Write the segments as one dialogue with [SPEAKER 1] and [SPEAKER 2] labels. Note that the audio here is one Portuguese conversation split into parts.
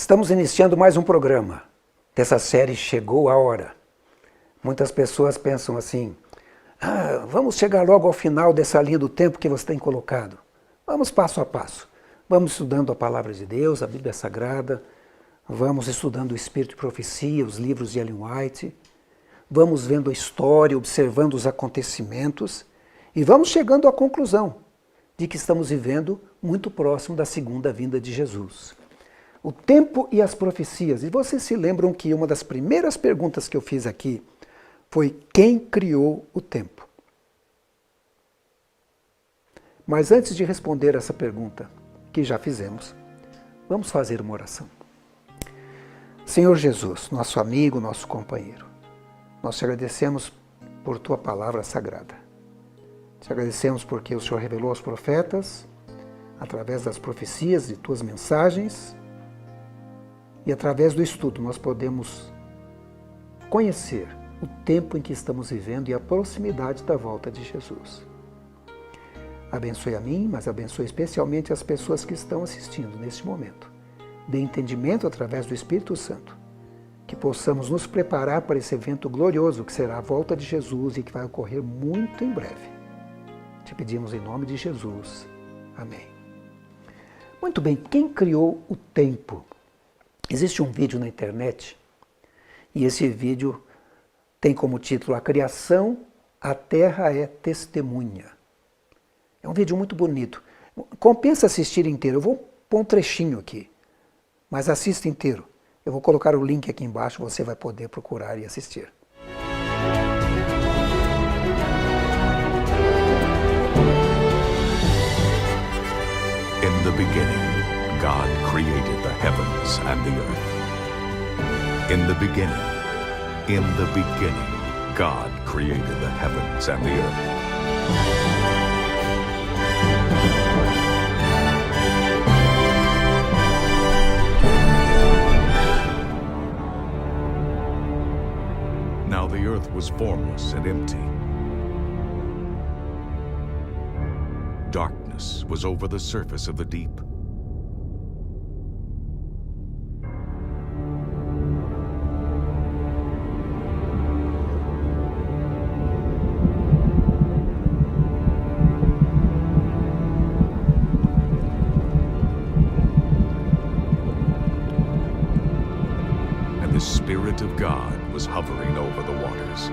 [SPEAKER 1] Estamos iniciando mais um programa dessa série Chegou a Hora. Muitas pessoas pensam assim, vamos chegar logo ao final dessa linha do tempo que você tem colocado. Vamos passo a passo. Vamos estudando a Palavra de Deus, a Bíblia Sagrada, vamos estudando o Espírito de Profecia, os livros de Ellen White, vamos vendo a história, observando os acontecimentos e vamos chegando à conclusão de que estamos vivendo muito próximo da segunda vinda de Jesus. O tempo e as profecias. E vocês se lembram que uma das primeiras perguntas que eu fiz aqui foi quem criou o tempo? Mas antes de responder essa pergunta, que já fizemos, vamos fazer uma oração. Senhor Jesus, nosso amigo, nosso companheiro, nós te agradecemos por tua palavra sagrada. Te agradecemos porque o Senhor revelou aos profetas, através das profecias de tuas mensagens, e através do estudo nós podemos conhecer o tempo em que estamos vivendo e a proximidade da volta de Jesus. Abençoe a mim, mas abençoe especialmente as pessoas que estão assistindo neste momento. Dê entendimento através do Espírito Santo, que possamos nos preparar para esse evento glorioso que será a volta de Jesus e que vai ocorrer muito em breve. Te pedimos em nome de Jesus. Amém. Muito bem, quem criou o tempo? Existe um vídeo na internet e esse vídeo tem como título A Criação, a Terra é Testemunha. É um vídeo muito bonito. Compensa assistir inteiro. Eu vou pôr um trechinho aqui, mas assista inteiro. Eu vou colocar o link aqui embaixo, você vai poder procurar e assistir.
[SPEAKER 2] In the beginning, God created the heavens and the earth. In the beginning, God created the heavens and the earth. Now the earth was formless and empty. Darkness was over the surface of the deep. And the Spirit of God was hovering over the waters.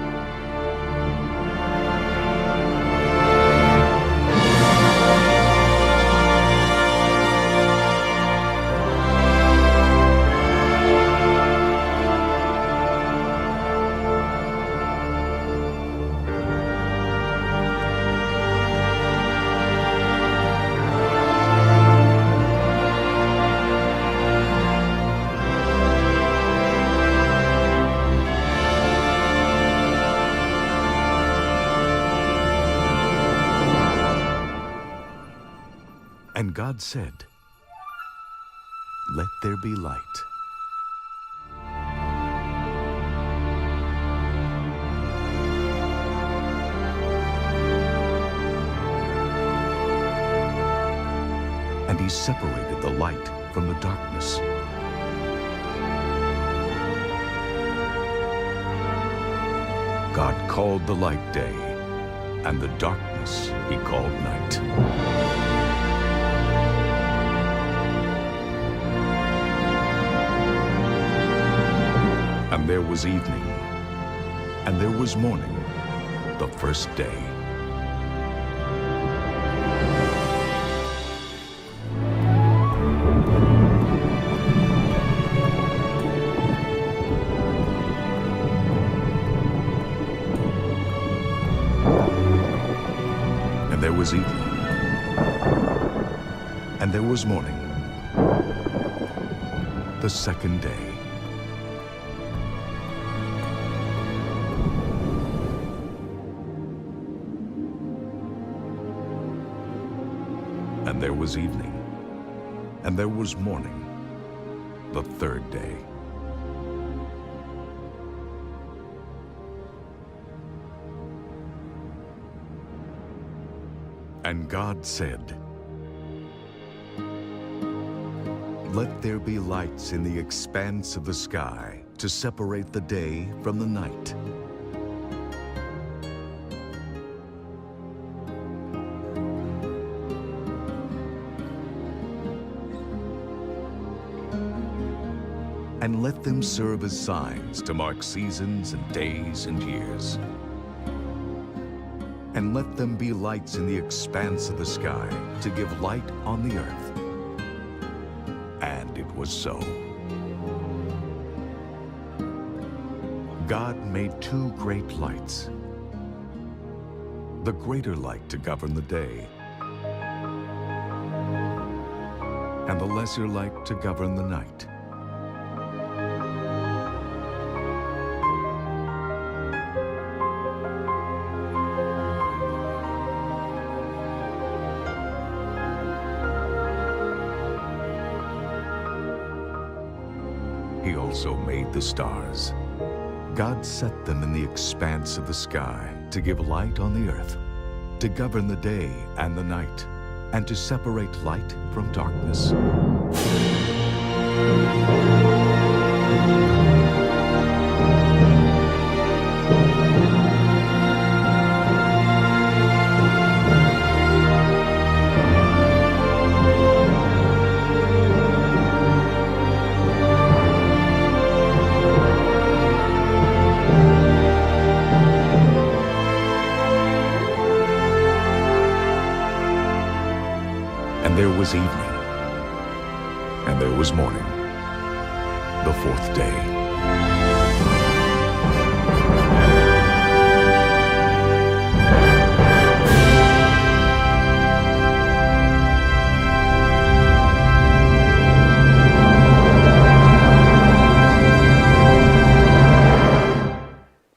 [SPEAKER 2] And God said, "Let there be light." And he separated the light from the darkness. God called the light day, and the darkness he called night. And there was evening, and there was morning, the first day. And there was evening, and there was morning, the second day. And there was evening, and there was morning, the third day. And God said, Let there be lights in the expanse of the sky to separate the day from the night. And let them serve as signs to mark seasons and days and years. And let them be lights in the expanse of the sky to give light on the earth. And it was so. God made two great lights. The greater light to govern the day, and the lesser light to govern the night. He also made the stars. God set them in the expanse of the sky to give light on the earth, to govern the day and the night, and to separate light from darkness. And there was evening, and there was morning, the fourth day.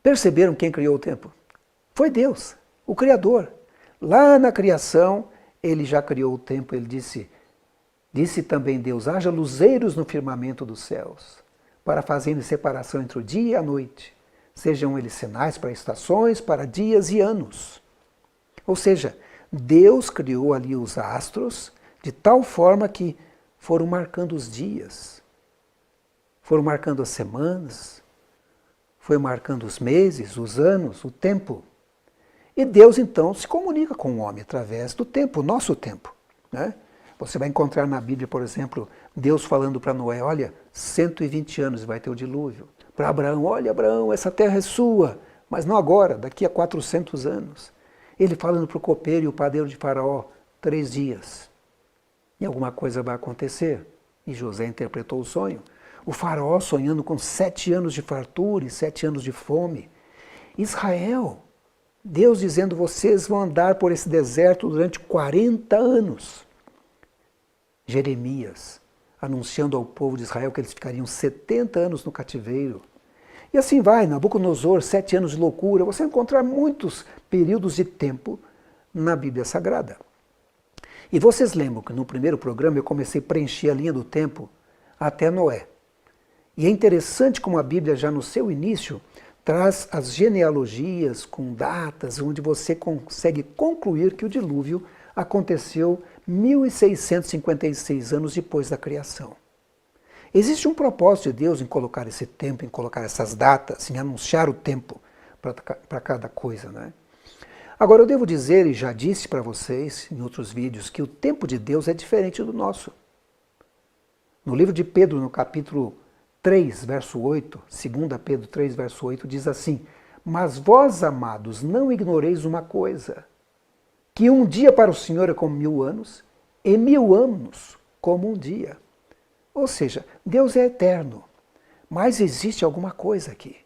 [SPEAKER 1] Perceberam quem criou o tempo? Foi Deus, o Criador. Lá na criação, Ele já criou o tempo. Ele disse também Deus, haja luzeiros no firmamento dos céus, para fazerem separação entre o dia e a noite. Sejam eles sinais para estações, para dias e anos. Ou seja, Deus criou ali os astros de tal forma que foram marcando os dias, foram marcando as semanas, foi marcando os meses, os anos, o tempo. E Deus, então, se comunica com o homem através do tempo, o nosso tempo. Né? Você vai encontrar na Bíblia, por exemplo, Deus falando para Noé, olha, 120 anos vai ter o dilúvio. Para Abraão, olha, Abraão, essa terra é sua, mas não agora, daqui a 400 anos. Ele falando para o copeiro e o padeiro de Faraó, 3 dias. E alguma coisa vai acontecer. E José interpretou o sonho. O Faraó sonhando com 7 anos de fartura e 7 anos de fome. Israel, Deus dizendo, vocês vão andar por esse deserto durante 40 anos. Jeremias, anunciando ao povo de Israel que eles ficariam 70 anos no cativeiro. E assim vai, Nabucodonosor, 7 anos de loucura. Você vai encontrar muitos períodos de tempo na Bíblia Sagrada. E vocês lembram que no primeiro programa eu comecei a preencher a linha do tempo até Noé. E é interessante como a Bíblia, já no seu início, traz as genealogias com datas, onde você consegue concluir que o dilúvio aconteceu 1656 anos depois da criação. Existe um propósito de Deus em colocar esse tempo, em colocar essas datas, em anunciar o tempo para cada coisa, né? Agora eu devo dizer, e já disse para vocês em outros vídeos, que o tempo de Deus é diferente do nosso. No livro de Pedro, no capítulo 3, verso 8, 2 Pedro 3, verso 8, diz assim, mas vós, amados, não ignoreis uma coisa, que um dia para o Senhor é como 1000 anos, e 1000 anos como um dia. Ou seja, Deus é eterno, mas existe alguma coisa aqui.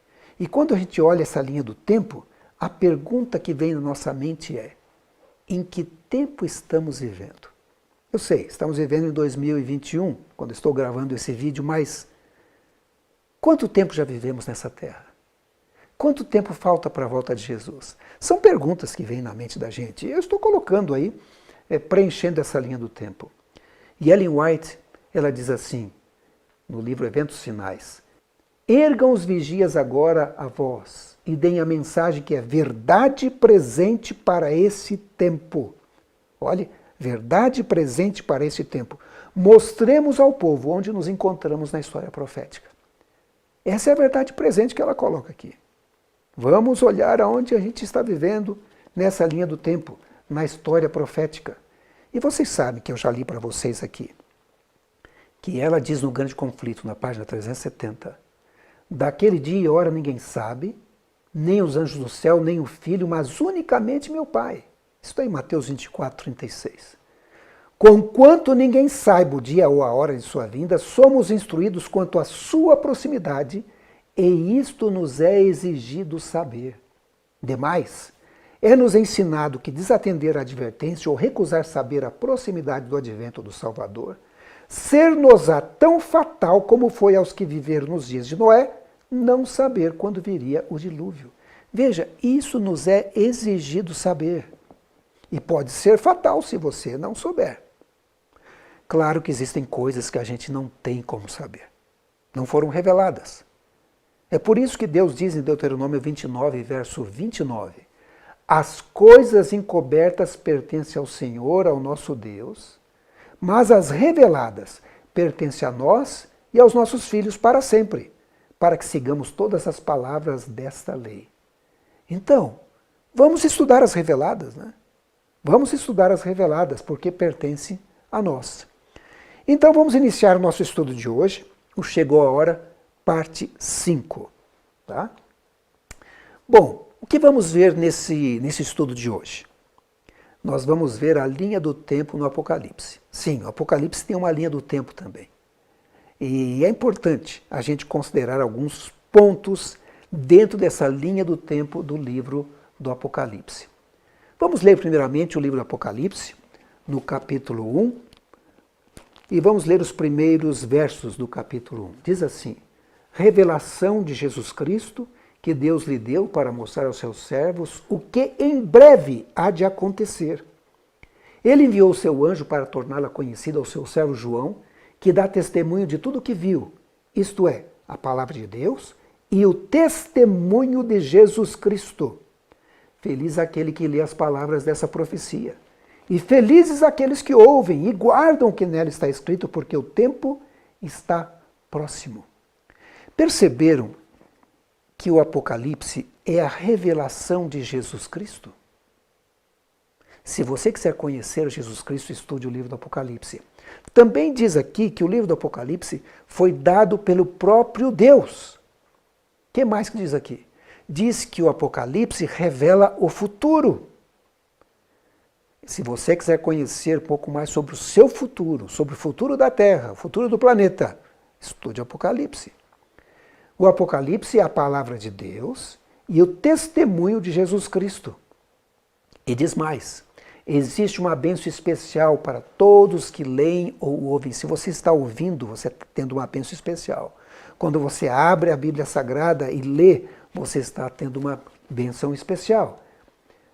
[SPEAKER 1] E quando a gente olha essa linha do tempo, a pergunta que vem na nossa mente é, em que tempo estamos vivendo? Eu sei, estamos vivendo em 2021, quando estou gravando esse vídeo, mas quanto tempo já vivemos nessa terra? Quanto tempo falta para a volta de Jesus? São perguntas que vêm na mente da gente. Eu estou colocando aí, preenchendo essa linha do tempo. E Ellen White, ela diz assim, no livro Eventos Finais, ergam os vigias agora a voz e deem a mensagem que é verdade presente para esse tempo. Olhe, verdade presente para esse tempo. mostremos ao povo onde nos encontramos na história profética. Essa é a verdade presente que ela coloca aqui. Vamos olhar aonde a gente está vivendo nessa linha do tempo, na história profética. E vocês sabem que eu já li para vocês aqui, que ela diz no Grande Conflito, na página 370, daquele dia e hora ninguém sabe, nem os anjos do céu, nem o Filho, mas unicamente meu Pai. Isso está em Mateus 24, 36. Conquanto ninguém saiba o dia ou a hora de sua vinda, somos instruídos quanto à sua proximidade, e isto nos é exigido saber. Demais, é-nos ensinado que desatender a advertência ou recusar saber a proximidade do advento do Salvador, ser-nos-á tão fatal como foi aos que viveram nos dias de Noé, não saber quando viria o dilúvio. Veja, isso nos é exigido saber. E pode ser fatal se você não souber. Claro que existem coisas que a gente não tem como saber. Não foram reveladas. É por isso que Deus diz em Deuteronômio 29, verso 29, as coisas encobertas pertencem ao Senhor, ao nosso Deus, mas as reveladas pertencem a nós e aos nossos filhos para sempre, para que sigamos todas as palavras desta lei. Então, vamos estudar as reveladas, né? Vamos estudar as reveladas, porque pertencem a nós. Então vamos iniciar o nosso estudo de hoje, o Chegou a Hora, parte 5. Tá? Bom, o que vamos ver nesse estudo de hoje? Nós vamos ver a linha do tempo no Apocalipse. Sim, o Apocalipse tem uma linha do tempo também. E é importante a gente considerar alguns pontos dentro dessa linha do tempo do livro do Apocalipse. Vamos ler primeiramente o livro do Apocalipse, no capítulo 1, e vamos ler os primeiros versos do capítulo 1. Diz assim: revelação de Jesus Cristo, que Deus lhe deu para mostrar aos seus servos o que em breve há de acontecer. Ele enviou o seu anjo para torná-la conhecida ao seu servo João, que dá testemunho de tudo o que viu, isto é, a palavra de Deus e o testemunho de Jesus Cristo. Feliz aquele que lê as palavras dessa profecia. E felizes aqueles que ouvem e guardam o que nela está escrito, porque o tempo está próximo. Perceberam que o Apocalipse é a revelação de Jesus Cristo? Se você quiser conhecer Jesus Cristo, estude o livro do Apocalipse. Também diz aqui que o livro do Apocalipse foi dado pelo próprio Deus. O que mais que diz aqui? Diz que o Apocalipse revela o futuro. Se você quiser conhecer um pouco mais sobre o seu futuro, sobre o futuro da Terra, o futuro do planeta, estude o Apocalipse. O Apocalipse é a palavra de Deus e o testemunho de Jesus Cristo. E diz mais, existe uma bênção especial para todos que leem ou ouvem. Se você está ouvindo, você está tendo uma bênção especial. Quando você abre a Bíblia Sagrada e lê, você está tendo uma bênção especial.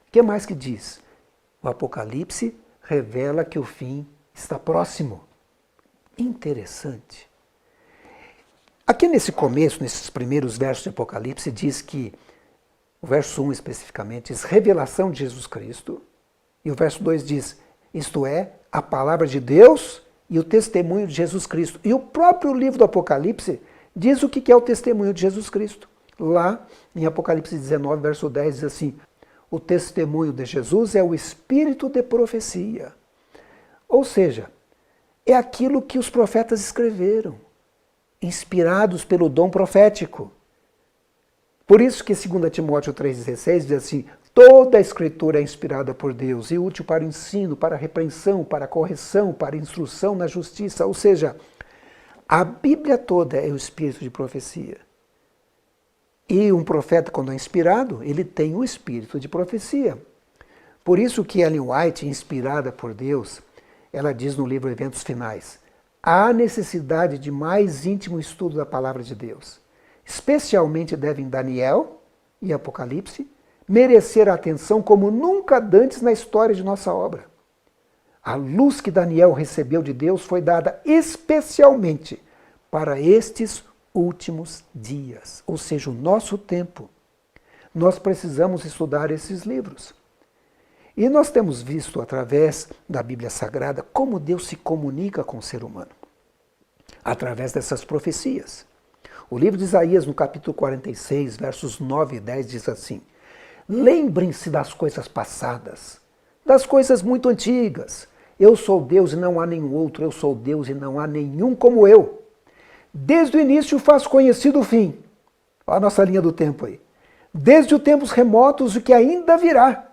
[SPEAKER 1] O que mais que diz? O Apocalipse revela que o fim está próximo. Interessante. Aqui nesse começo, nesses primeiros versos de Apocalipse, diz que, o verso 1 especificamente, diz revelação de Jesus Cristo, e o verso 2 diz, isto é, a palavra de Deus e o testemunho de Jesus Cristo. E o próprio livro do Apocalipse diz o que é o testemunho de Jesus Cristo. Lá, em Apocalipse 19, verso 10, diz assim, o testemunho de Jesus é o espírito de profecia. Ou seja, é aquilo que os profetas escreveram, inspirados pelo dom profético. Por isso que 2 Timóteo 3,16 diz assim, toda a escritura é inspirada por Deus e útil para o ensino, para a repreensão, para a correção, para a instrução na justiça. Ou seja, a Bíblia toda é o espírito de profecia. E um profeta, quando é inspirado, ele tem o espírito de profecia. Por isso que Ellen White, inspirada por Deus, ela diz no livro Eventos Finais, há necessidade de mais íntimo estudo da palavra de Deus. Especialmente devem Daniel e Apocalipse merecer a atenção como nunca antes na história de nossa obra. A luz que Daniel recebeu de Deus foi dada especialmente para estes últimos dias, ou seja, o nosso tempo. Nós precisamos estudar esses livros. E nós temos visto, através da Bíblia Sagrada, como Deus se comunica com o ser humano, através dessas profecias. O livro de Isaías, no capítulo 46, versos 9 e 10, diz assim: lembrem-se das coisas passadas, das coisas muito antigas. Eu sou Deus e não há nenhum outro, eu sou Deus e não há nenhum como eu. Desde o início faço conhecido o fim. Olha a nossa linha do tempo aí. Desde os tempos remotos o que ainda virá.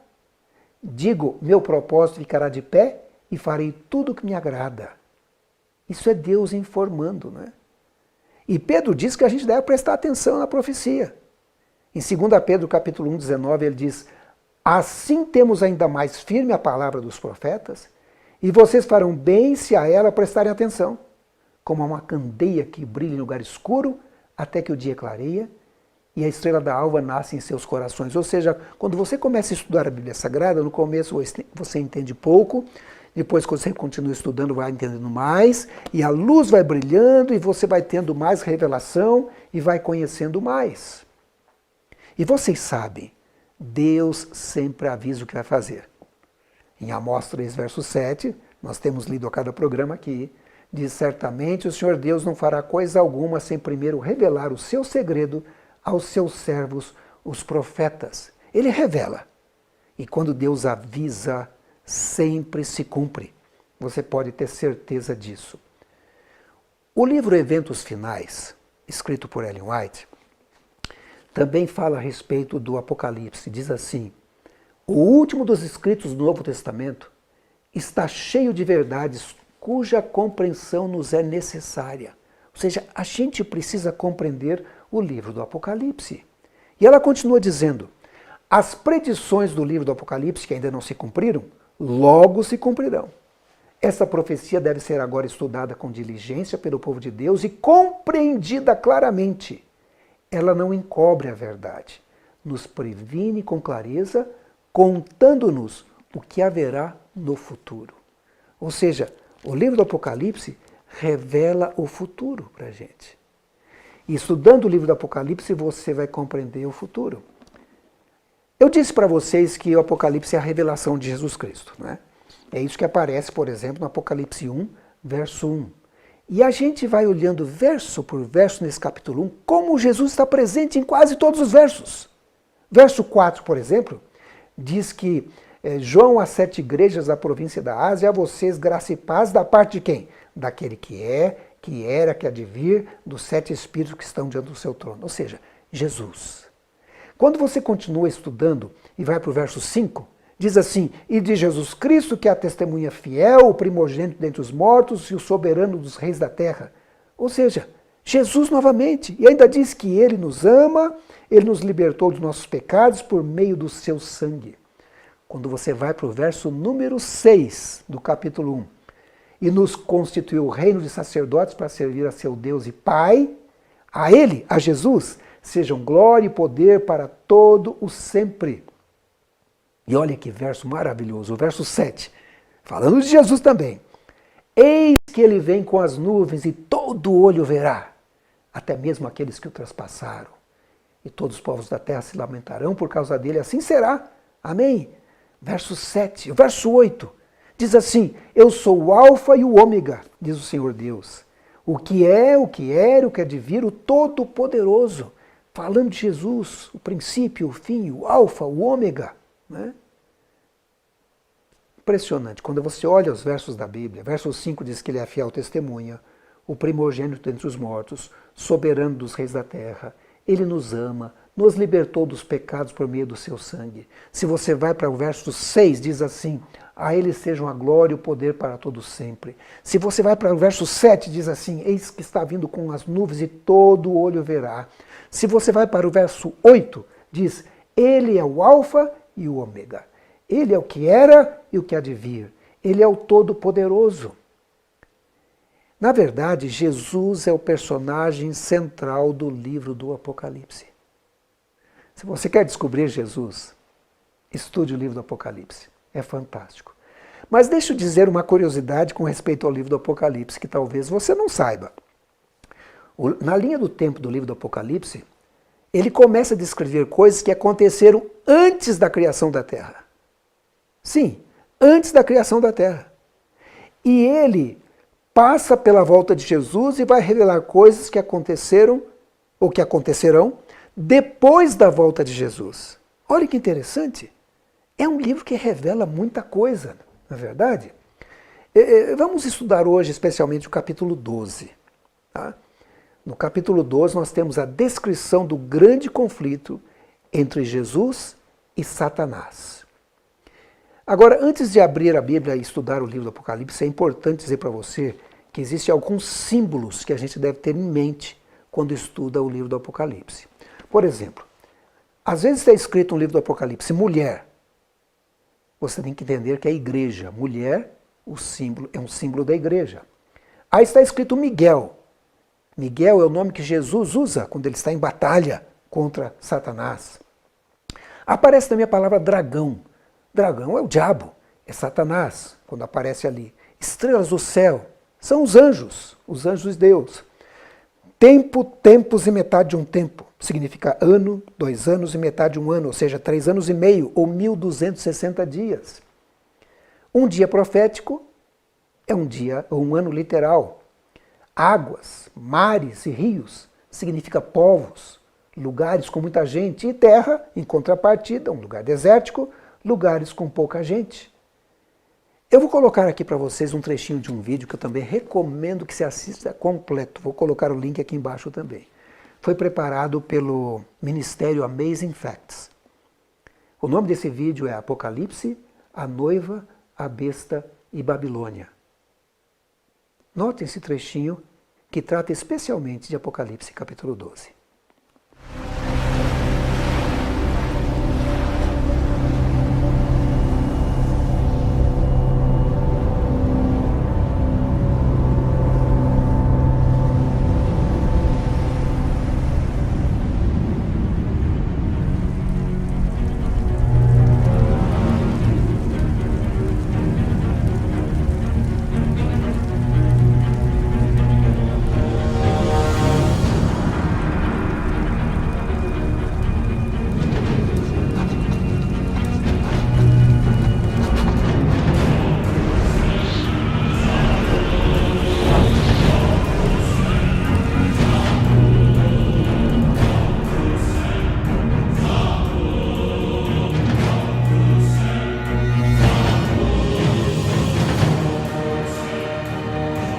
[SPEAKER 1] Digo, meu propósito ficará de pé e farei tudo o que me agrada. Isso é Deus informando, né? E Pedro diz que a gente deve prestar atenção na profecia. Em 2 Pedro capítulo 1, 19, ele diz: assim temos ainda mais firme a palavra dos profetas, e vocês farão bem se a ela prestarem atenção, como a uma candeia que brilha em lugar escuro, até que o dia clareia, e a estrela da alva nasce em seus corações. Ou seja, quando você começa a estudar a Bíblia Sagrada, no começo você entende pouco, depois quando você continua estudando vai entendendo mais, e a luz vai brilhando, e você vai tendo mais revelação, e vai conhecendo mais. E vocês sabem, Deus sempre avisa o que vai fazer. Em Amós 3, verso 7, nós temos lido a cada programa aqui, diz: certamente o Senhor Deus não fará coisa alguma sem primeiro revelar o seu segredo aos seus servos, os profetas. Ele revela. E quando Deus avisa, sempre se cumpre. Você pode ter certeza disso. O livro Eventos Finais, escrito por Ellen White, também fala a respeito do Apocalipse. Diz assim: o último dos escritos do Novo Testamento está cheio de verdades cuja compreensão nos é necessária. Ou seja, a gente precisa compreender o livro do Apocalipse. E ela continua dizendo: as predições do livro do Apocalipse, que ainda não se cumpriram, logo se cumprirão. Essa profecia deve ser agora estudada com diligência pelo povo de Deus e compreendida claramente. Ela não encobre a verdade, nos previne com clareza, contando-nos o que haverá no futuro. Ou seja, o livro do Apocalipse revela o futuro para a gente. E estudando o livro do Apocalipse, você vai compreender o futuro. Eu disse para vocês que o Apocalipse é a revelação de Jesus Cristo, não é? É isso que aparece, por exemplo, no Apocalipse 1, verso 1. E a gente vai olhando verso por verso nesse capítulo 1, como Jesus está presente em quase todos os versos. Verso 4, por exemplo, diz que João às 7 igrejas da província da Ásia, a vocês graça e paz da parte de quem? Daquele que é, que era, que há de vir, dos 7 espíritos que estão diante do seu trono. Ou seja, Jesus. Quando você continua estudando e vai para o verso 5, diz assim: e de Jesus Cristo, que é a testemunha fiel, o primogênito dentre os mortos e o soberano dos reis da terra. Ou seja, Jesus novamente. E ainda diz que ele nos ama, ele nos libertou dos nossos pecados por meio do seu sangue. Quando você vai para o verso número 6 do capítulo 1, e nos constituiu o reino de sacerdotes para servir a seu Deus e Pai, a ele, a Jesus, sejam glória e poder para todo o sempre. E olha que verso maravilhoso, o verso 7, falando de Jesus também. Eis que ele vem com as nuvens e todo olho verá, até mesmo aqueles que o traspassaram. E todos os povos da terra se lamentarão por causa dele, assim será. Amém? Verso 7, o verso 8, diz assim: eu sou o alfa e o ômega, diz o Senhor Deus. O que é, o que era, o que há de vir, o Todo-Poderoso. Falando de Jesus, o princípio, o fim, o alfa, o ômega. Né? Impressionante. Quando você olha os versos da Bíblia, verso 5 diz que ele é a fiel testemunha, o primogênito entre os mortos, soberano dos reis da terra. Ele nos ama, nos libertou dos pecados por meio do seu sangue. Se você vai para o verso 6, diz assim: a ele sejam a glória e o poder para todos sempre. Se você vai para o verso 7, diz assim: eis que está vindo com as nuvens e todo olho verá. Se você vai para o verso 8, diz: ele é o alfa e o ômega. Ele é o que era e o que há de vir. Ele é o Todo-Poderoso. Na verdade, Jesus é o personagem central do livro do Apocalipse. Se você quer descobrir Jesus, estude o livro do Apocalipse. É fantástico. Mas deixa eu dizer uma curiosidade com respeito ao livro do Apocalipse, que talvez você não saiba. Na linha do tempo do livro do Apocalipse, ele começa a descrever coisas que aconteceram antes da criação da Terra. Sim, antes da criação da terra. E ele passa pela volta de Jesus e vai revelar coisas que aconteceram ou que acontecerão depois da volta de Jesus. Olha que interessante. É um livro que revela muita coisa, não é verdade? Vamos estudar hoje especialmente o capítulo 12. Tá? No capítulo 12 nós temos a descrição do grande conflito entre Jesus e Satanás. Agora, antes de abrir a Bíblia e estudar o livro do Apocalipse, é importante dizer para você que existem alguns símbolos que a gente deve ter em mente quando estuda o livro do Apocalipse. Por exemplo, às vezes está escrito no livro do Apocalipse, mulher. Você tem que entender que é a igreja. Mulher, o símbolo, é um símbolo da igreja. Aí está escrito Miguel. Miguel é o nome que Jesus usa quando ele está em batalha contra Satanás. Aparece também a palavra dragão. Dragão é o diabo, é Satanás, quando aparece ali. Estrelas do céu são os anjos de Deus. Tempo, tempos e metade de um tempo. Significa ano, 2 anos e metade de um ano, ou seja, 3 anos e meio, ou 1260 dias. Um dia profético é um dia, ou um ano literal. Águas, mares e rios significa povos, lugares com muita gente. E terra, em contrapartida, um lugar desértico, lugares com pouca gente. Eu vou colocar aqui para vocês um trechinho de um vídeo que eu também recomendo que se assista completo. Vou colocar o link aqui embaixo também. Foi preparado pelo Ministério Amazing Facts. O nome desse vídeo é Apocalipse, a Noiva, a Besta e Babilônia. Notem esse trechinho que trata especialmente de Apocalipse capítulo 12.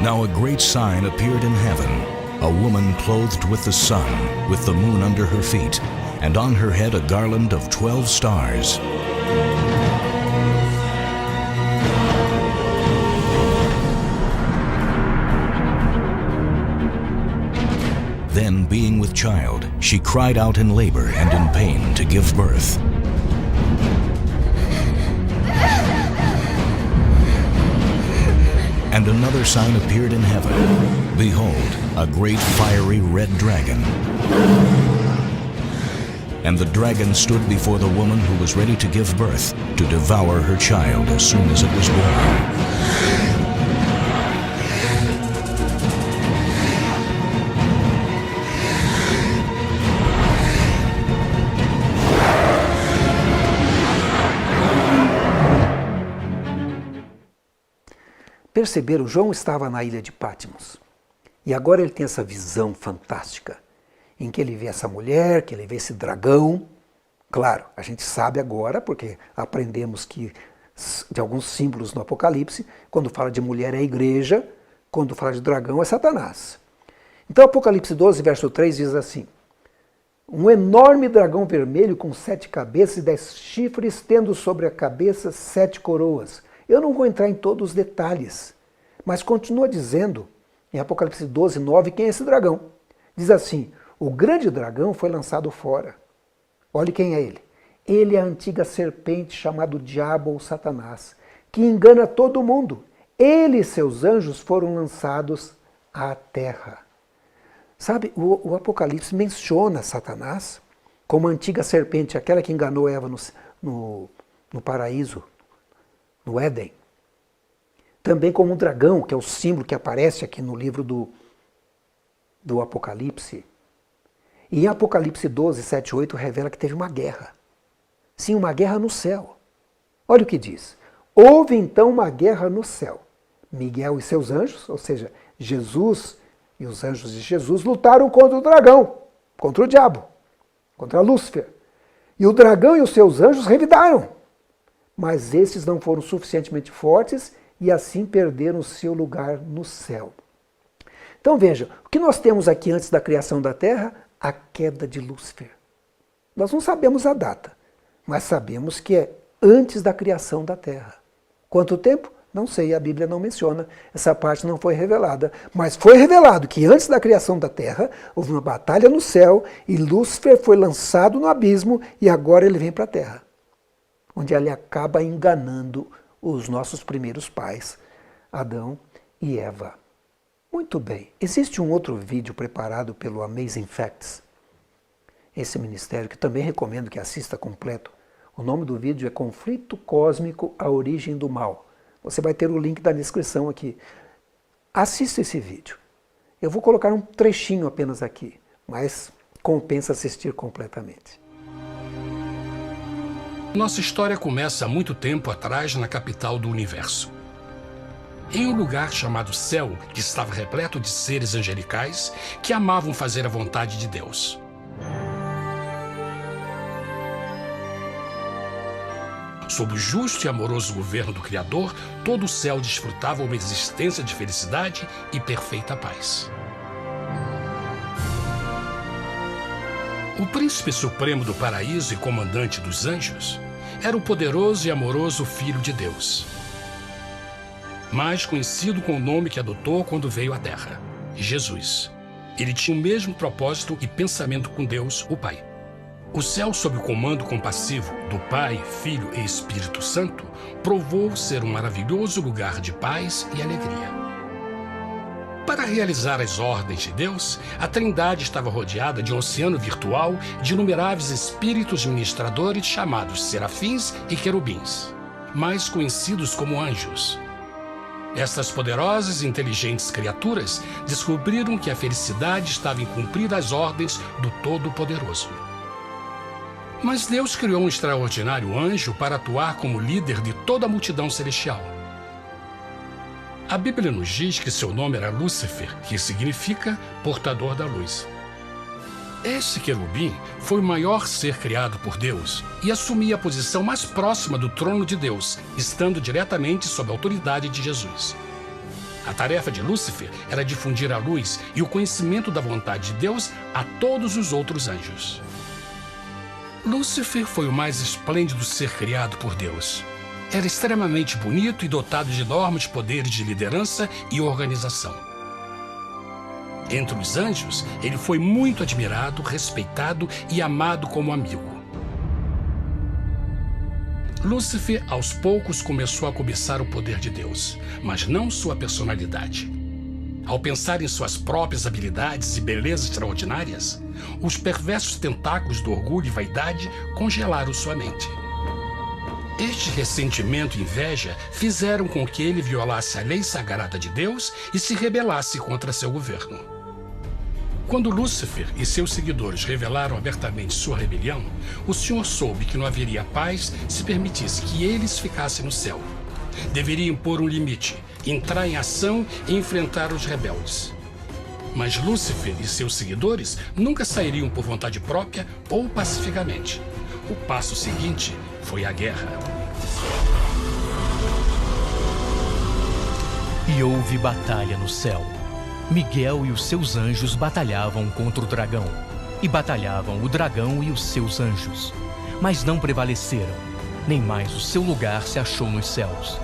[SPEAKER 3] Now a great sign appeared in heaven, a woman clothed with the sun, with the moon under her feet, and on her head a garland of 12 stars. Then, being with child, she cried out in labor and in pain to give birth. And another sign appeared in heaven. Behold, a great fiery red dragon. And the dragon stood before the woman who was ready to give birth, to devour her child as soon as it was born.
[SPEAKER 1] Perceberam? João estava na ilha de Patmos. E agora ele tem essa visão fantástica, em que ele vê essa mulher, que ele vê esse dragão. Claro, a gente sabe agora, porque aprendemos que de alguns símbolos no Apocalipse, quando fala de mulher é a igreja, quando fala de dragão é Satanás. Então Apocalipse 12, verso 3 diz assim: um enorme dragão vermelho com 7 cabeças e 10 chifres, tendo sobre a cabeça 7 coroas. Eu não vou entrar em todos os detalhes, mas continua dizendo, em Apocalipse 12, 9, quem é esse dragão. Diz assim: o grande dragão foi lançado fora. Olhe quem é ele. Ele é a antiga serpente chamado Diabo ou Satanás, que engana todo mundo. Ele e seus anjos foram lançados à terra. Sabe, o Apocalipse menciona Satanás como a antiga serpente, aquela que enganou Eva no paraíso, no Éden. Também como um dragão, que é o símbolo que aparece aqui no livro do Apocalipse. E em Apocalipse 12, 7 e 8 revela que teve uma guerra. Sim, uma guerra no céu. Olha o que diz. Houve então uma guerra no céu. Miguel e seus anjos, ou seja, Jesus e os anjos de Jesus, lutaram contra o dragão, contra o diabo, contra Lúcifer. E o dragão e os seus anjos revidaram. Mas esses não foram suficientemente fortes e assim perderam o seu lugar no céu. Então veja, o que nós temos aqui antes da criação da terra? A queda de Lúcifer. Nós não sabemos a data, mas sabemos que é antes da criação da terra. Quanto tempo? Não sei, a Bíblia não menciona, essa parte não foi revelada. Mas foi revelado que antes da criação da terra, houve uma batalha no céu e Lúcifer foi lançado no abismo e agora ele vem para a terra, onde ele acaba enganando os nossos primeiros pais, Adão e Eva. Muito bem, existe um outro vídeo preparado pelo Amazing Facts, esse ministério que também recomendo que assista completo. O nome do vídeo é Conflito Cósmico, a Origem do Mal. Você vai ter o link da descrição aqui. Assista esse vídeo. Eu vou colocar um trechinho apenas aqui, mas compensa assistir completamente.
[SPEAKER 4] Nossa história começa há muito tempo atrás na capital do universo. Em um lugar chamado Céu, que estava repleto de seres angelicais que amavam fazer a vontade de Deus. Sob o justo e amoroso governo do Criador, todo o céu desfrutava uma existência de felicidade e perfeita paz. O príncipe supremo do paraíso e comandante dos anjos era o poderoso e amoroso Filho de Deus, mais conhecido com o nome que adotou quando veio à Terra, Jesus. Ele tinha o mesmo propósito e pensamento com Deus, o Pai. O céu, sob o comando compassivo do Pai, Filho e Espírito Santo, provou ser um maravilhoso lugar de paz e alegria. Para realizar as ordens de Deus, a Trindade estava rodeada de um oceano virtual de inumeráveis espíritos ministradores chamados serafins e querubins, mais conhecidos como anjos. Estas poderosas e inteligentes criaturas descobriram que a felicidade estava em cumprir as ordens do Todo-Poderoso. Mas Deus criou um extraordinário anjo para atuar como líder de toda a multidão celestial. A Bíblia nos diz que seu nome era Lúcifer, que significa portador da luz. Esse querubim foi o maior ser criado por Deus e assumia a posição mais próxima do trono de Deus, estando diretamente sob a autoridade de Jesus. A tarefa de Lúcifer era difundir a luz e o conhecimento da vontade de Deus a todos os outros anjos. Lúcifer foi o mais esplêndido ser criado por Deus. Era extremamente bonito e dotado de enormes poderes de liderança e organização. Entre os anjos, ele foi muito admirado, respeitado e amado como amigo. Lúcifer, aos poucos, começou a cobiçar o poder de Deus, mas não sua personalidade. Ao pensar em suas próprias habilidades e belezas extraordinárias, os perversos tentáculos do orgulho e vaidade congelaram sua mente. Este ressentimento e inveja fizeram com que ele violasse a lei sagrada de Deus e se rebelasse contra seu governo. Quando Lúcifer e seus seguidores revelaram abertamente sua rebelião, o Senhor soube que não haveria paz se permitisse que eles ficassem no céu. Deveria impor um limite, entrar em ação e enfrentar os rebeldes. Mas Lúcifer e seus seguidores nunca sairiam por vontade própria ou pacificamente. O passo seguinte foi a guerra.
[SPEAKER 5] E houve batalha no céu. Miguel e os seus anjos batalhavam contra o dragão. E batalhavam o dragão e os seus anjos. Mas não prevaleceram, nem mais o seu lugar se achou nos céus.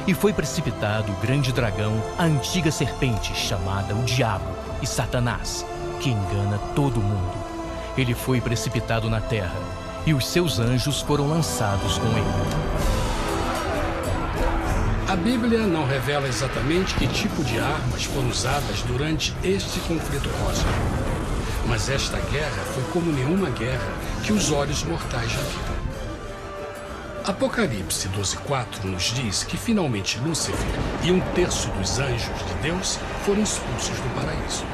[SPEAKER 5] E foi precipitado o grande dragão, a antiga serpente, chamada o Diabo e Satanás, que engana todo mundo. Ele foi precipitado na terra, e os seus anjos foram lançados com ele.
[SPEAKER 4] A Bíblia não revela exatamente que tipo de armas foram usadas durante este conflito cósmico. Mas esta guerra foi como nenhuma guerra que os olhos mortais já viram. Apocalipse 12:4 nos diz que finalmente Lúcifer e 1/3 dos anjos de Deus foram expulsos do paraíso.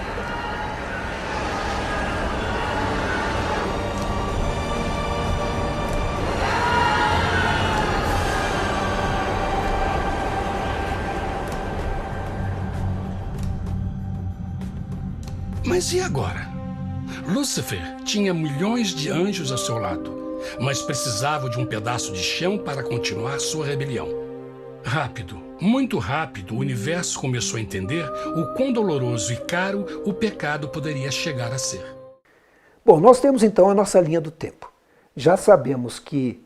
[SPEAKER 4] Mas e agora? Lúcifer tinha milhões de anjos ao seu lado, mas precisava de um pedaço de chão para continuar sua rebelião. Rápido, muito rápido, o universo começou a entender o quão doloroso e caro o pecado poderia chegar a ser.
[SPEAKER 1] Bom, nós temos então a nossa linha do tempo. Já sabemos que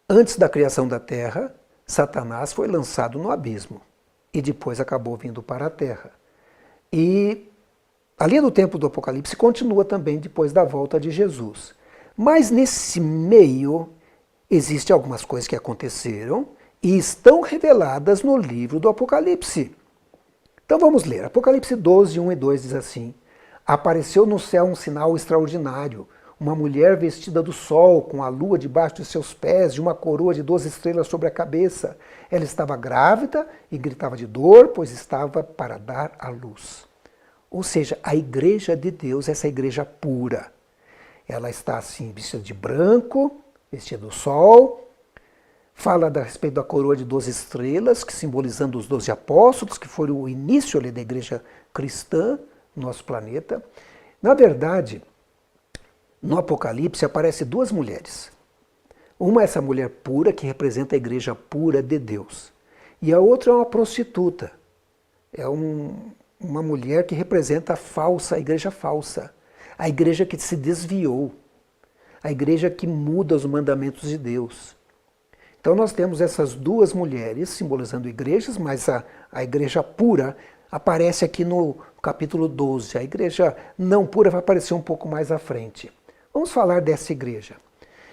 [SPEAKER 1] antes da criação da Terra, Satanás foi lançado no abismo e depois acabou vindo para a Terra. E a linha do tempo do Apocalipse continua também depois da volta de Jesus. Mas nesse meio existem algumas coisas que aconteceram e estão reveladas no livro do Apocalipse. Então vamos ler. Apocalipse 12, 1 e 2 diz assim: Apareceu no céu um sinal extraordinário, uma mulher vestida do sol, com a lua debaixo de seus pés, e uma coroa de 12 estrelas sobre a cabeça. Ela estava grávida e gritava de dor, pois estava para dar à luz. Ou seja, a igreja de Deus, essa igreja pura, ela está assim, vestida de branco, vestida do sol, fala a respeito da coroa de 12 estrelas, que simbolizando os 12 apóstolos, que foram o início ali da igreja cristã no nosso planeta. Na verdade, no Apocalipse aparecem duas mulheres. Uma é essa mulher pura, que representa a igreja pura de Deus. E a outra é uma prostituta. É uma mulher que representa a igreja falsa. A igreja que se desviou. A igreja que muda os mandamentos de Deus. Então nós temos essas duas mulheres simbolizando igrejas, mas a igreja pura aparece aqui no capítulo 12. A igreja não pura vai aparecer um pouco mais à frente. Vamos falar dessa igreja.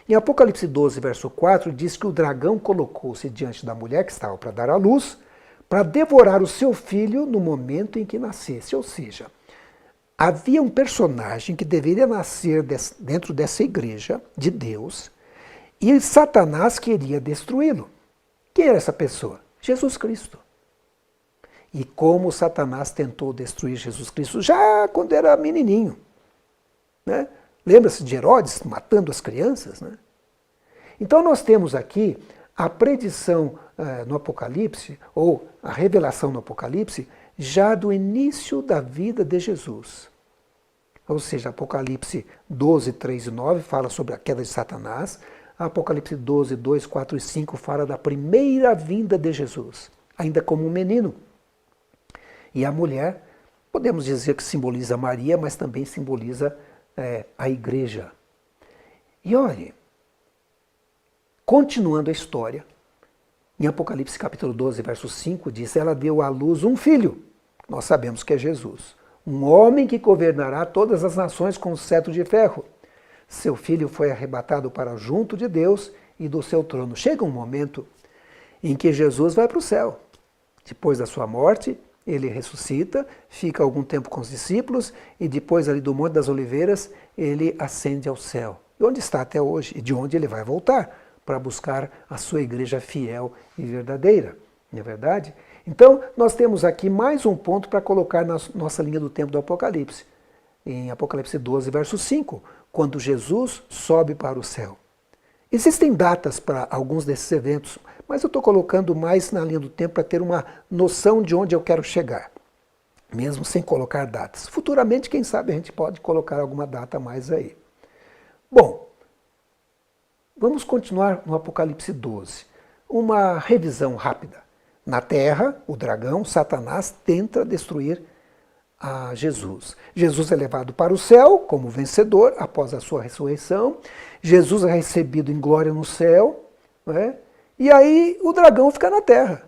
[SPEAKER 1] Em Apocalipse 12, verso 4, diz que o dragão colocou-se diante da mulher que estava para dar à luz, para devorar o seu filho no momento em que nascesse. Ou seja, havia um personagem que deveria nascer dentro dessa igreja de Deus e Satanás queria destruí-lo. Quem era essa pessoa? Jesus Cristo. E como Satanás tentou destruir Jesus Cristo já quando era menininho, né? Lembra-se de Herodes matando as crianças, né? Então nós temos aqui a predição no Apocalipse, ou a revelação no Apocalipse, já do início da vida de Jesus. Ou seja, Apocalipse 12, 3 e 9 fala sobre a queda de Satanás, Apocalipse 12, 2, 4 e 5 fala da primeira vinda de Jesus, ainda como um menino. E a mulher, podemos dizer que simboliza Maria, mas também simboliza a igreja. E olhe, continuando a história, em Apocalipse capítulo 12, verso 5, diz: ela deu à luz um filho, nós sabemos que é Jesus, um homem que governará todas as nações com cetro de ferro. Seu filho foi arrebatado para junto de Deus e do seu trono. Chega um momento em que Jesus vai para o céu. Depois da sua morte, ele ressuscita, fica algum tempo com os discípulos e depois ali do Monte das Oliveiras ele ascende ao céu. E onde está até hoje? E de onde ele vai voltar para buscar a sua igreja fiel e verdadeira. Não é verdade? Então nós temos aqui mais um ponto para colocar na nossa linha do tempo do Apocalipse. Em Apocalipse 12, verso 5, quando Jesus sobe para o céu. Existem datas para alguns desses eventos, mas eu estou colocando mais na linha do tempo para ter uma noção de onde eu quero chegar, mesmo sem colocar datas. Futuramente, quem sabe, a gente pode colocar alguma data a mais aí. Bom, vamos continuar no Apocalipse 12. Uma revisão rápida. Na Terra, o dragão, Satanás, tenta destruir a Jesus. Jesus é levado para o céu como vencedor após a sua ressurreição. Jesus é recebido em glória no céu, né? E aí o dragão fica na terra.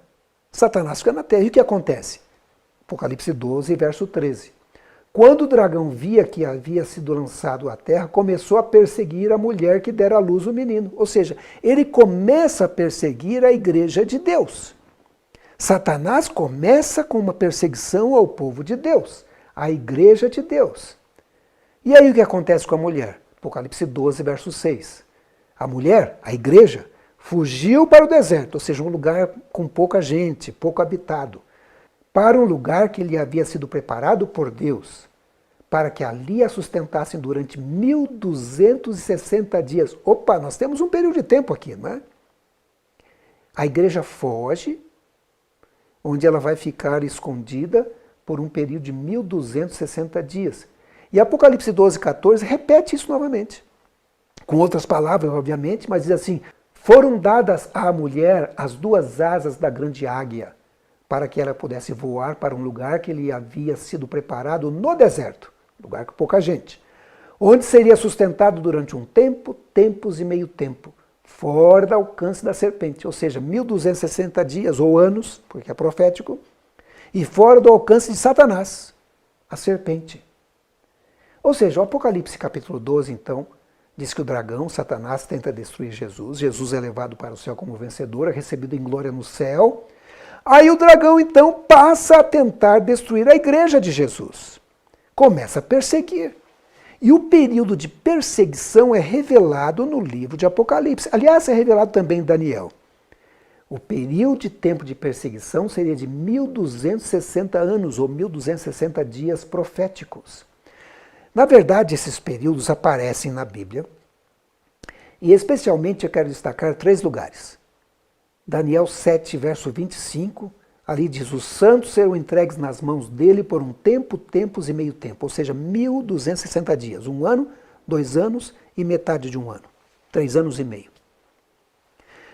[SPEAKER 1] Satanás fica na terra. E o que acontece? Apocalipse 12, verso 13. Quando o dragão via que havia sido lançado à terra, começou a perseguir a mulher que dera à luz o menino. Ou seja, ele começa a perseguir a igreja de Deus. Satanás começa com uma perseguição ao povo de Deus, à igreja de Deus. E aí o que acontece com a mulher? Apocalipse 12, verso 6. A mulher, a igreja, fugiu para o deserto, ou seja, um lugar com pouca gente, pouco habitado, para um lugar que lhe havia sido preparado por Deus, para que ali a sustentassem durante 1260 dias. Opa, nós temos um período de tempo aqui, não é? A igreja foge, onde ela vai ficar escondida por um período de 1260 dias. E Apocalipse 12, 14 repete isso novamente. Com outras palavras, obviamente, mas diz assim: foram dadas à mulher as duas asas da grande águia, para que ela pudesse voar para um lugar que lhe havia sido preparado no deserto, lugar com pouca gente, onde seria sustentado durante um tempo, tempos e meio tempo, fora do alcance da serpente, ou seja, 1260 dias ou anos, porque é profético, e fora do alcance de Satanás, a serpente. Ou seja, o Apocalipse capítulo 12, então, diz que o dragão, Satanás, tenta destruir Jesus. Jesus é levado para o céu como vencedor, é recebido em glória no céu. Aí o dragão, então, passa a tentar destruir a igreja de Jesus. Começa a perseguir. E o período de perseguição é revelado no livro de Apocalipse. Aliás, é revelado também em Daniel. O período de tempo de perseguição seria de 1260 anos, ou 1260 dias proféticos. Na verdade, esses períodos aparecem na Bíblia, e especialmente eu quero destacar 3 lugares. Daniel 7, verso 25, ali diz: os santos serão entregues nas mãos dele por um tempo, tempos e meio tempo, ou seja, 1260 dias, 1 ano, 2 anos e metade de 1 ano, 3 anos e meio.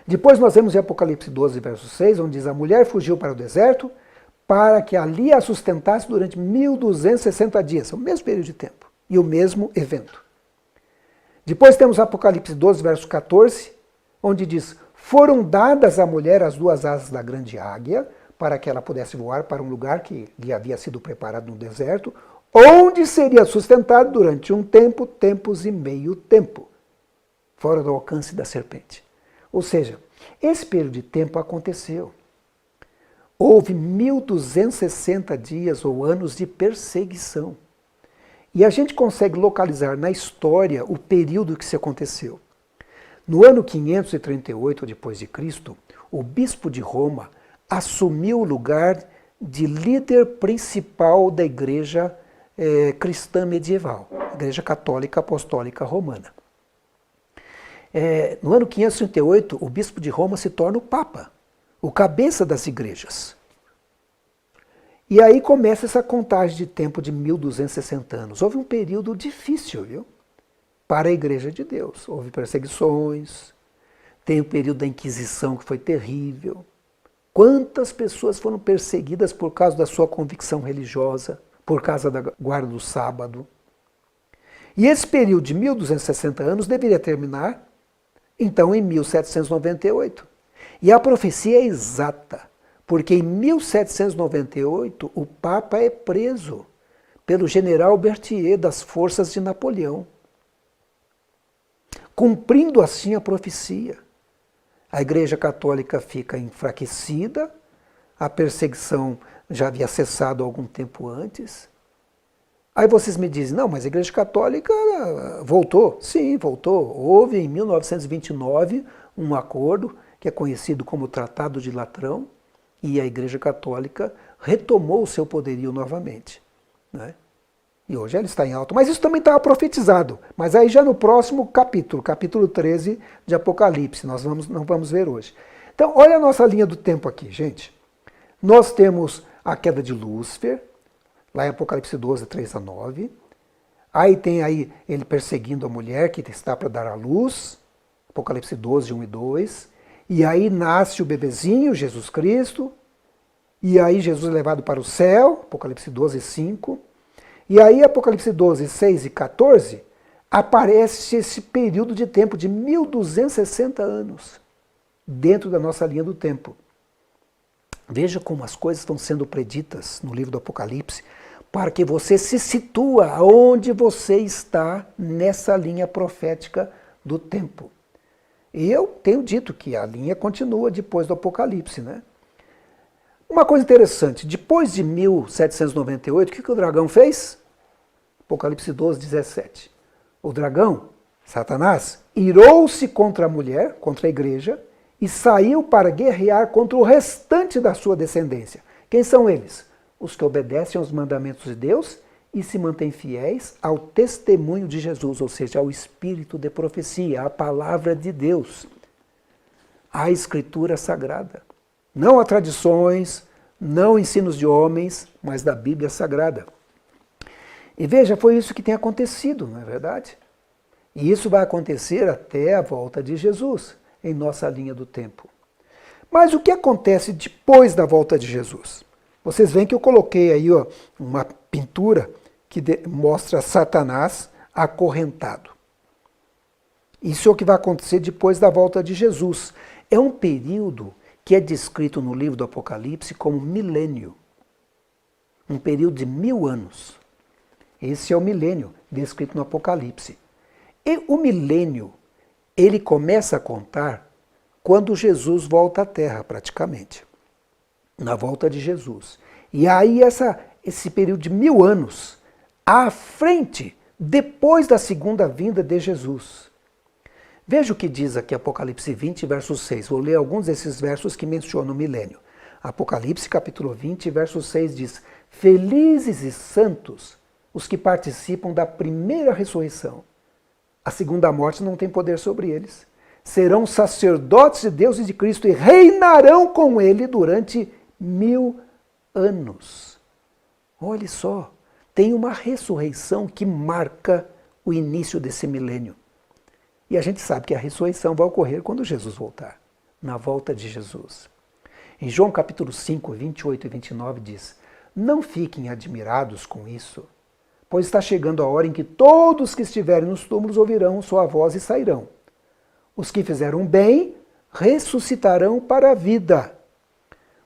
[SPEAKER 1] Depois nós vemos em Apocalipse 12, verso 6, onde diz: a mulher fugiu para o deserto para que ali a sustentasse durante 1260 dias, é o mesmo período de tempo e o mesmo evento. Depois temos Apocalipse 12, verso 14, onde diz: foram dadas à mulher as duas asas da grande águia, para que ela pudesse voar para um lugar que lhe havia sido preparado no deserto, onde seria sustentado durante um tempo, tempos e meio tempo, fora do alcance da serpente. Ou seja, esse período de tempo aconteceu. Houve 1260 dias ou anos de perseguição. E a gente consegue localizar na história o período que isso aconteceu. No ano 538 d.C., o bispo de Roma assumiu o lugar de líder principal da igreja cristã medieval, Igreja Católica Apostólica Romana. No ano 538, o bispo de Roma se torna o Papa, o cabeça das igrejas. E aí começa essa contagem de tempo de 1260 anos. Houve um período difícil, viu? Para a igreja de Deus. Houve perseguições, tem o período da Inquisição que foi terrível. Quantas pessoas foram perseguidas por causa da sua convicção religiosa, por causa da guarda do sábado. E esse período de 1260 anos deveria terminar, então, em 1798. E a profecia é exata, porque em 1798 o Papa é preso pelo general Berthier das forças de Napoleão, cumprindo assim a profecia. A Igreja Católica fica enfraquecida, a perseguição já havia cessado algum tempo antes. Aí vocês me dizem: não, mas a Igreja Católica voltou. Sim, voltou. Houve em 1929 um acordo que é conhecido como Tratado de Latrão, e a Igreja Católica retomou o seu poderio novamente, né? E hoje ela está em alta. Mas isso também estava profetizado. Mas aí já no próximo capítulo, capítulo 13 de Apocalipse, nós não vamos ver hoje. Então, olha a nossa linha do tempo aqui, gente. Nós temos a queda de Lúcifer, lá em Apocalipse 12, 3 a 9. Aí tem aí ele perseguindo a mulher que está para dar à luz, Apocalipse 12, 1 e 2. E aí nasce o bebezinho, Jesus Cristo. E aí Jesus é levado para o céu, Apocalipse 12, 5. E aí, Apocalipse 12, 6 e 14, aparece esse período de tempo de 1260 anos, dentro da nossa linha do tempo. Veja como as coisas estão sendo preditas no livro do Apocalipse, para que você se situa aonde você está nessa linha profética do tempo. E eu tenho dito que a linha continua depois do Apocalipse, né? Uma coisa interessante, depois de 1798, o que o dragão fez? Apocalipse 12, 17. O dragão, Satanás, irou-se contra a mulher, contra a igreja, e saiu para guerrear contra o restante da sua descendência. Quem são eles? Os que obedecem aos mandamentos de Deus e se mantêm fiéis ao testemunho de Jesus, ou seja, ao espírito de profecia, à palavra de Deus, à Escritura Sagrada. Não a tradições, não ensinos de homens, mas da Bíblia Sagrada. E veja, foi isso que tem acontecido, não é verdade? E isso vai acontecer até a volta de Jesus, em nossa linha do tempo. Mas o que acontece depois da volta de Jesus? Vocês veem que eu coloquei aí uma pintura que mostra Satanás acorrentado. Isso é o que vai acontecer depois da volta de Jesus. É um período que é descrito no livro do Apocalipse como milênio. Um período de 1000 anos. Esse é o milênio descrito no Apocalipse. E o milênio, ele começa a contar quando Jesus volta à Terra, praticamente. Na volta de Jesus. E aí esse período de 1000 anos, à frente, depois da segunda vinda de Jesus. Veja o que diz aqui Apocalipse 20, verso 6. Vou ler alguns desses versos que mencionam o milênio. Apocalipse capítulo 20, verso 6 diz: Felizes e santos os que participam da primeira ressurreição. A segunda morte não tem poder sobre eles. Serão sacerdotes de Deus e de Cristo e reinarão com ele durante 1000 anos. Olhe só, tem uma ressurreição que marca o início desse milênio. E a gente sabe que a ressurreição vai ocorrer quando Jesus voltar, na volta de Jesus. Em João capítulo 5, 28 e 29 diz: Não fiquem admirados com isso, pois está chegando a hora em que todos que estiverem nos túmulos ouvirão sua voz e sairão. Os que fizeram bem ressuscitarão para a vida.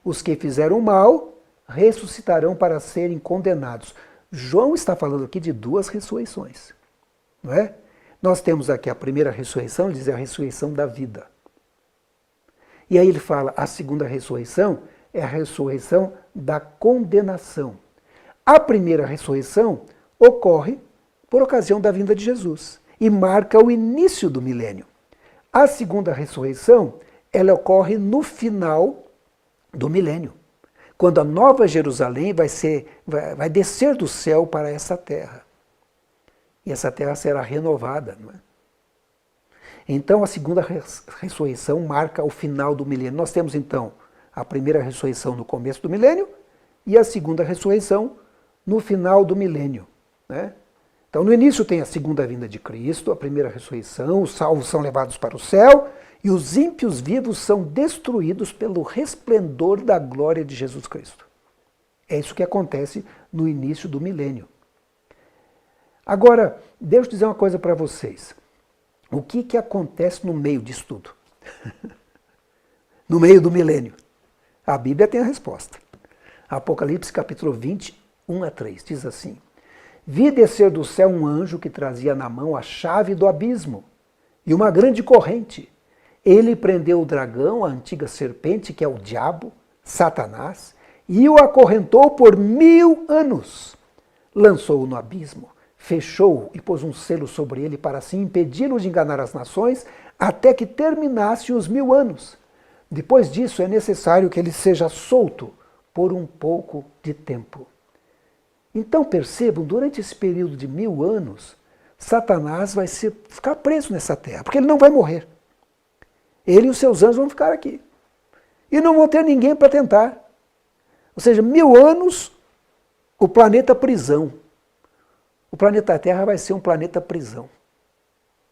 [SPEAKER 1] Os que fizeram mal ressuscitarão para serem condenados. João está falando aqui de duas ressurreições, não é? Nós temos aqui a primeira ressurreição, ele diz a ressurreição da vida. E aí ele fala, a segunda ressurreição é a ressurreição da condenação. A primeira ressurreição ocorre por ocasião da vinda de Jesus e marca o início do milênio. A segunda ressurreição, ela ocorre no final do milênio, quando a nova Jerusalém vai descer do céu para essa terra. E essa terra será renovada. Não é? Então a segunda ressurreição marca o final do milênio. Nós temos então a primeira ressurreição no começo do milênio e a segunda ressurreição no final do milênio. Né? Então no início tem a segunda vinda de Cristo, a primeira ressurreição, os salvos são levados para o céu e os ímpios vivos são destruídos pelo resplendor da glória de Jesus Cristo. É isso que acontece no início do milênio. Agora, deixa eu dizer uma coisa para vocês. O que acontece no meio disso tudo? No meio do milênio? A Bíblia tem a resposta. Apocalipse capítulo 20, 1 a 3, diz assim: Vi descer do céu um anjo que trazia na mão a chave do abismo e uma grande corrente. Ele prendeu o dragão, a antiga serpente, que é o diabo, Satanás, e o acorrentou por 1000 anos. Lançou-o no abismo, fechou-o e pôs um selo sobre ele para assim impedi-lo de enganar as nações até que terminasse os 1000 anos. Depois disso é necessário que ele seja solto por um pouco de tempo. Então percebam, durante esse período de 1000 anos, Satanás vai ficar preso nessa terra, porque ele não vai morrer. Ele e os seus anjos vão ficar aqui. E não vão ter ninguém para tentar. Ou seja, 1000 anos, o planeta prisão. O planeta Terra vai ser um planeta prisão.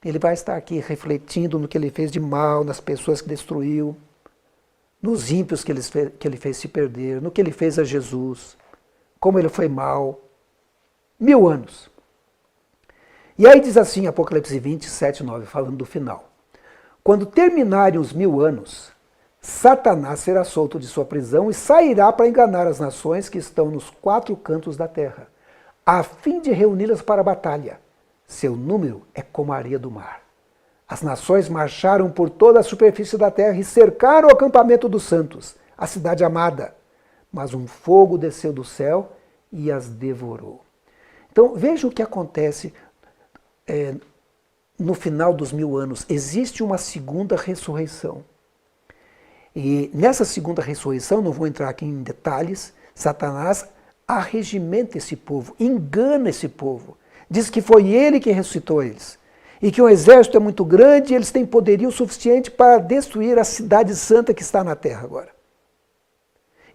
[SPEAKER 1] Ele vai estar aqui refletindo no que ele fez de mal, nas pessoas que destruiu, nos ímpios que ele fez se perder, no que ele fez a Jesus, como ele foi mal. 1000 anos. E aí diz assim, Apocalipse 20, 7, 9, falando do final. Quando terminarem os 1000 anos, Satanás será solto de sua prisão e sairá para enganar as nações que estão nos 4 cantos da terra, a fim de reuni-las para a batalha. Seu número é como a areia do mar. As nações marcharam por toda a superfície da terra e cercaram o acampamento dos santos, a cidade amada. Mas um fogo desceu do céu e as devorou. Então veja o que acontece no final dos 1000 anos. Existe uma segunda ressurreição. E nessa segunda ressurreição, não vou entrar aqui em detalhes, Satanás arregimenta esse povo, engana esse povo. Diz que foi ele que ressuscitou eles. E que o exército é muito grande e eles têm poderio suficiente para destruir a cidade santa que está na terra agora.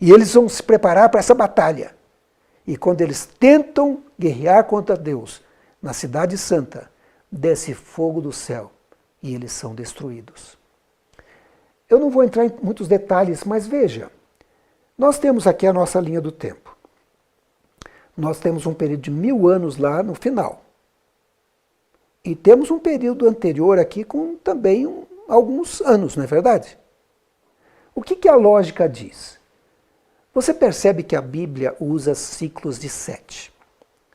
[SPEAKER 1] E eles vão se preparar para essa batalha. E quando eles tentam guerrear contra Deus na cidade santa, desce fogo do céu e eles são destruídos. Eu não vou entrar em muitos detalhes, mas veja, nós temos aqui a nossa linha do tempo. Nós temos um período de 1000 anos lá no final. E temos um período anterior aqui com também alguns anos, não é verdade? O que a lógica diz? Você percebe que a Bíblia usa ciclos de 7.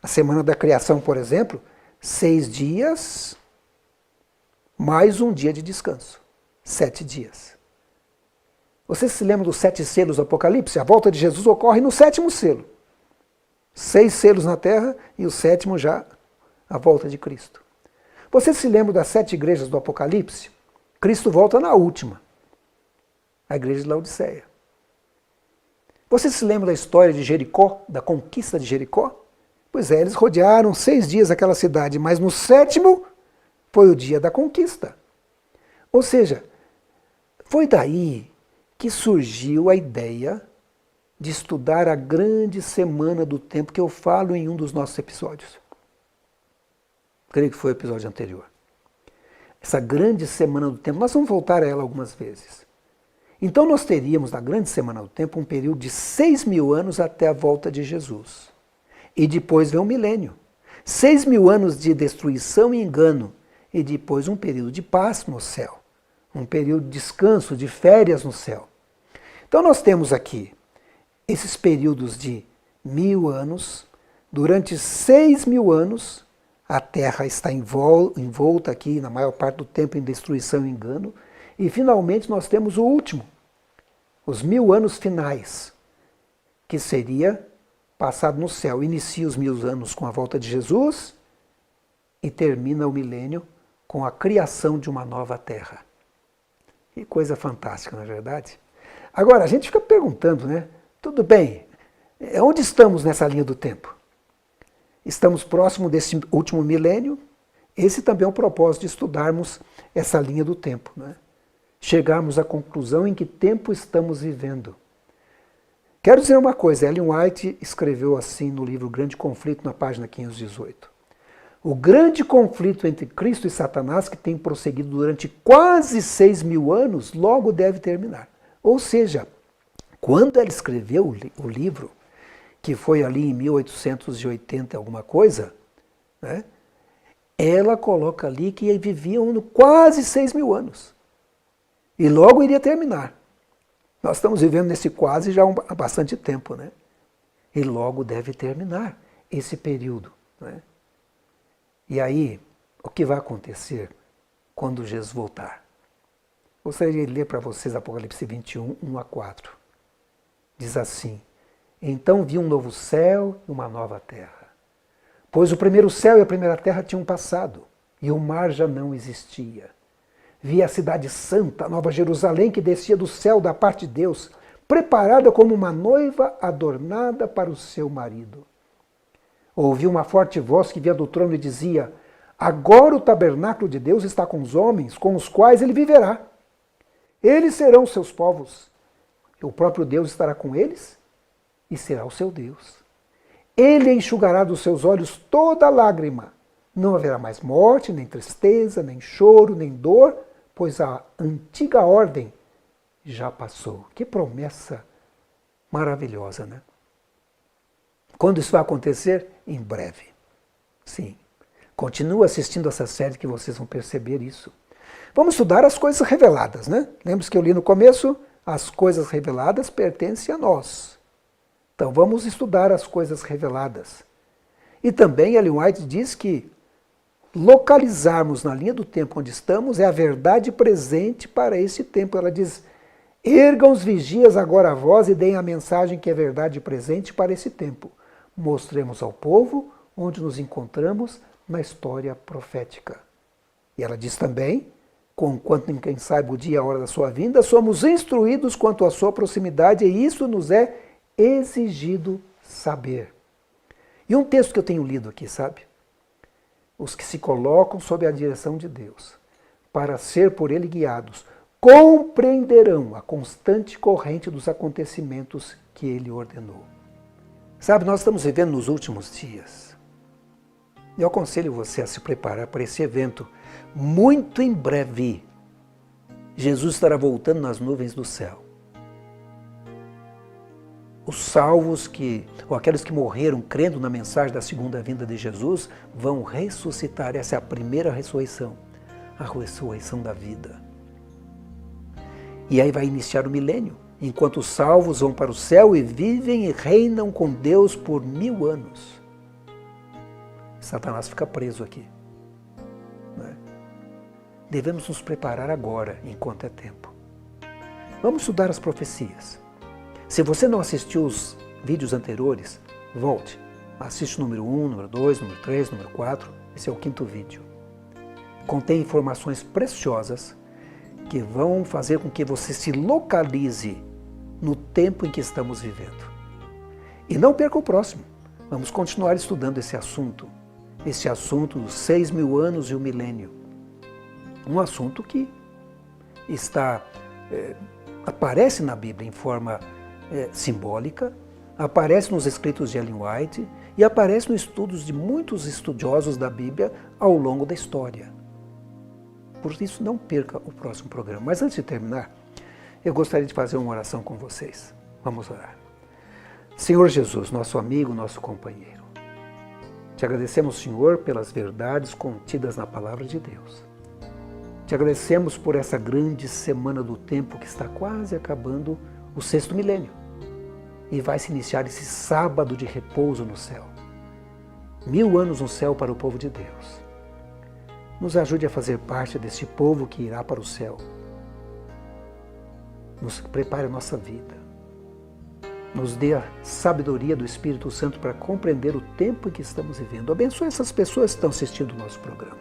[SPEAKER 1] A semana da criação, por exemplo, 6 dias mais um dia de descanso. 7 dias. Você se lembra dos 7 selos do Apocalipse? A volta de Jesus ocorre no 7º selo. 6 selos na terra e o 7º já a volta de Cristo. Você se lembra das 7 igrejas do Apocalipse? Cristo volta na última, a igreja de Laodiceia. Você se lembra da história de Jericó, da conquista de Jericó? Pois é, eles rodearam 6 dias aquela cidade, mas no 7º foi o dia da conquista. Ou seja, foi daí que surgiu a ideia de estudar a grande semana do tempo que eu falo em um dos nossos episódios. Creio que foi o episódio anterior. Essa grande semana do tempo, nós vamos voltar a ela algumas vezes. Então nós teríamos, na grande semana do tempo, um período de 6.000 anos até a volta de Jesus. E depois vem o milênio. 6.000 anos de destruição e engano. E depois um período de paz no céu. Um período de descanso, de férias no céu. Então nós temos aqui esses períodos de 1000 anos. Durante 6.000 anos, a Terra está envolta aqui, na maior parte do tempo, em destruição e engano. E finalmente nós temos o último, os 1000 anos finais, que seria passado no céu. Inicia os 1000 anos com a volta de Jesus e termina o milênio com a criação de uma nova terra. Que coisa fantástica, não é verdade? Agora, a gente fica perguntando, né? Tudo bem, onde estamos nessa linha do tempo? Estamos próximo desse último milênio. Esse também é o propósito de estudarmos essa linha do tempo, né? Chegarmos à conclusão em que tempo estamos vivendo. Quero dizer uma coisa, Ellen White escreveu assim no livro Grande Conflito, na página 518. O grande conflito entre Cristo e Satanás, que tem prosseguido durante quase 6.000 anos, logo deve terminar. Ou seja, quando ela escreveu o livro, que foi ali em 1880 alguma coisa, né, ela coloca ali que viviam quase 6.000 anos. E logo iria terminar. Nós estamos vivendo nesse quase já há bastante tempo, né? E logo deve terminar esse período, né? E aí, o que vai acontecer quando Jesus voltar? Gostaria de ler para vocês Apocalipse 21, 1-4. Diz assim: Então vi um novo céu e uma nova terra. Pois o primeiro céu e a primeira terra tinham passado, e o mar já não existia. Vi a cidade santa, a nova Jerusalém, que descia do céu da parte de Deus, preparada como uma noiva adornada para o seu marido. Ouvi uma forte voz que vinha do trono e dizia: Agora o tabernáculo de Deus está com os homens, com os quais ele viverá. Eles serão os seus povos. O próprio Deus estará com eles e será o seu Deus. Ele enxugará dos seus olhos toda lágrima. Não haverá mais morte, nem tristeza, nem choro, nem dor, pois a antiga ordem já passou. Que promessa maravilhosa, né? Quando isso vai acontecer? Em breve. Sim. Continua assistindo essa série que vocês vão perceber isso. Vamos estudar as coisas reveladas, né? Lembra-se que eu li no começo? As coisas reveladas pertencem a nós. Então vamos estudar as coisas reveladas. E também Ellen White diz que localizarmos na linha do tempo onde estamos é a verdade presente para esse tempo. Ela diz: ergam os vigias agora a voz e deem a mensagem que é verdade presente para esse tempo. Mostremos ao povo onde nos encontramos na história profética. E ela diz também: conquanto ninguém saiba o dia e a hora da sua vinda, somos instruídos quanto à sua proximidade e isso nos é exigido saber. E um texto que eu tenho lido aqui, sabe? Os que se colocam sob a direção de Deus, para ser por Ele guiados, compreenderão a constante corrente dos acontecimentos que Ele ordenou. Sabe, nós estamos vivendo nos últimos dias. Eu aconselho você a se preparar para esse evento. Muito em breve, Jesus estará voltando nas nuvens do céu. Os salvos ou aqueles que morreram crendo na mensagem da segunda vinda de Jesus vão ressuscitar. Essa é a primeira ressurreição, a ressurreição da vida. E aí vai iniciar o milênio, enquanto os salvos vão para o céu e vivem e reinam com Deus por 1000 anos. Satanás fica preso aqui. Né? Devemos nos preparar agora, enquanto é tempo. Vamos estudar as profecias. Se você não assistiu os vídeos anteriores, volte. Assiste o número 1, número 2, número 3, número 4. Esse é o 5º vídeo. Contém informações preciosas que vão fazer com que você se localize no tempo em que estamos vivendo. E não perca o próximo. Vamos continuar estudando esse assunto dos 6.000 anos e o milênio. Um assunto que aparece na Bíblia em forma simbólica, aparece nos escritos de Ellen White e aparece nos estudos de muitos estudiosos da Bíblia ao longo da história. Por isso, não perca o próximo programa. Mas antes de terminar, eu gostaria de fazer uma oração com vocês. Vamos orar. Senhor Jesus, nosso amigo, nosso companheiro, te agradecemos, Senhor, pelas verdades contidas na Palavra de Deus. Te agradecemos por essa grande semana do tempo que está quase acabando o 6º milênio. E vai se iniciar esse sábado de repouso no céu. 1000 anos no céu para o povo de Deus. Nos ajude a fazer parte deste povo que irá para o céu. Nos prepare a nossa vida. Nos dê a sabedoria do Espírito Santo para compreender o tempo em que estamos vivendo. Abençoe essas pessoas que estão assistindo o nosso programa.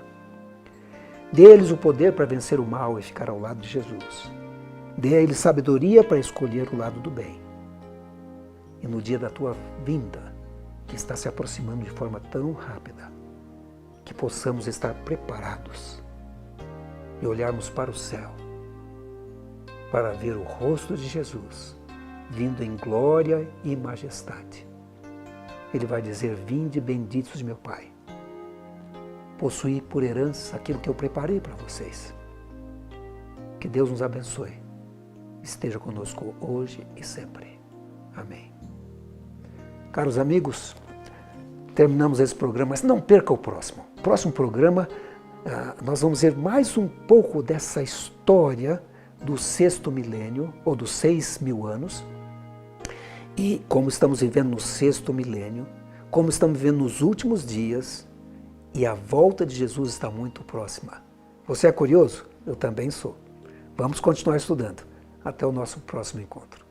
[SPEAKER 1] Dê-lhes o poder para vencer o mal e ficar ao lado de Jesus. Dê a eles sabedoria para escolher o lado do bem. E no dia da tua vinda, que está se aproximando de forma tão rápida, que possamos estar preparados e olharmos para o céu, para ver o rosto de Jesus, vindo em glória e majestade. Ele vai dizer: vinde benditos de meu Pai, possuí por herança aquilo que eu preparei para vocês. Que Deus nos abençoe, esteja conosco hoje e sempre. Amém. Caros amigos, terminamos esse programa, mas não perca o próximo. Próximo programa, nós vamos ver mais um pouco dessa história do 6º milênio, ou dos 6.000 anos, e como estamos vivendo no 6º milênio, como estamos vivendo nos últimos dias, e a volta de Jesus está muito próxima. Você é curioso? Eu também sou. Vamos continuar estudando. Até o nosso próximo encontro.